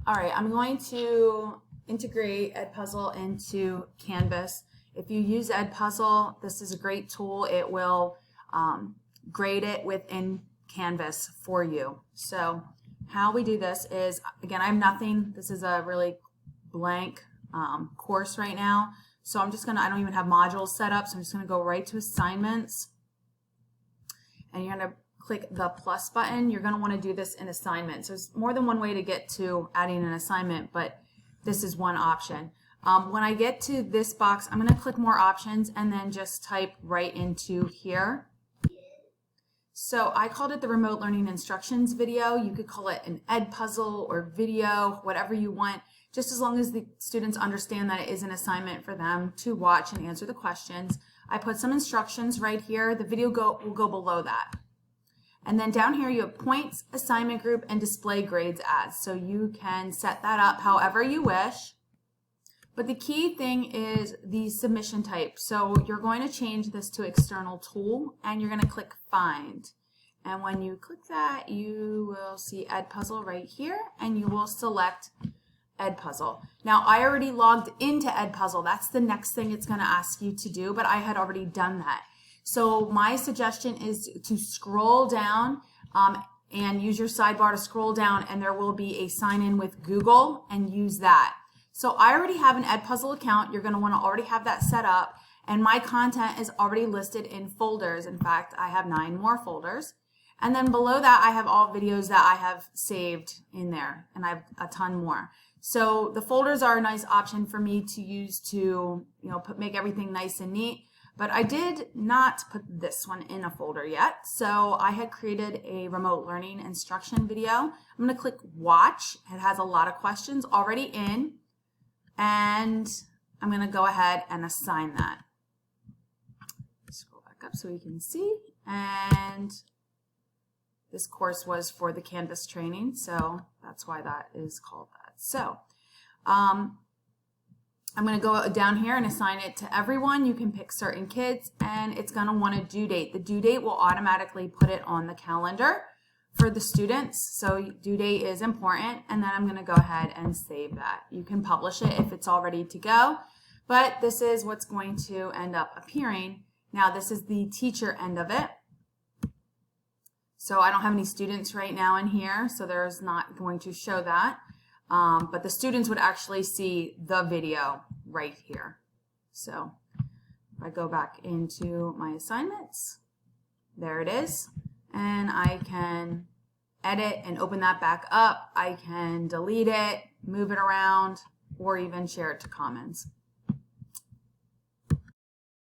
All right, I'm going to integrate Edpuzzle into Canvas. If you use Edpuzzle, this is a great tool. It will grade it within Canvas for you. So how we do this is, again, I have nothing. This is a really blank course right now. So I'm just gonna, I don't even have modules set up, so I'm just gonna go right to assignments. And you're gonna click the plus button. You're gonna wanna do this in assignments. There's more than one way to get to adding an assignment, but this is one option. When I get to this box, I'm gonna click more options and then just type right into here. So I called it the remote learning instructions video. You could call it an Edpuzzle or video, whatever you want, just as long as the students understand that it is an assignment for them to watch and answer the questions. I put some instructions right here. The video will go below that. And then down here you have points, assignment group, and display grades as. So you can set that up however you wish. But the key thing is the submission type. So you're going to change this to external tool and you're going to click find. And when you click that, you will see Edpuzzle right here and you will select Edpuzzle. Now I already logged into Edpuzzle. That's the next thing it's going to ask you to do, but I had already done that. So my suggestion is to scroll down and use your sidebar to scroll down, and there will be a sign in with Google and use that. So I already have an Edpuzzle account. You're going to want to already have that set up, and my content is already listed in folders. In fact, I have 9 more folders. And then below that, I have all videos that I have saved in there, and I have a ton more. So the folders are a nice option for me to use to, make everything nice and neat. But I did not put this one in a folder yet. So I had created a remote learning instruction video. I'm going to click watch. It has a lot of questions already in. And I'm going to go ahead and assign that. Scroll back up so you can see. And this course was for the Canvas training, so that's why that is called that. So I'm going to go down here and assign it to everyone. You can pick certain kids, and it's going to want a due date. The due date will automatically put it on the calendar for the students, so due date is important, and then I'm going to go ahead and save that. You can publish it if it's all ready to go, but this is what's going to end up appearing. Now this is the teacher end of it. So I don't have any students right now in here, so there's not going to show that. But the students would actually see the video right here. So if I go back into my assignments, there it is. And I can edit and open that back up. I can delete it, move it around, or even share it to Commons.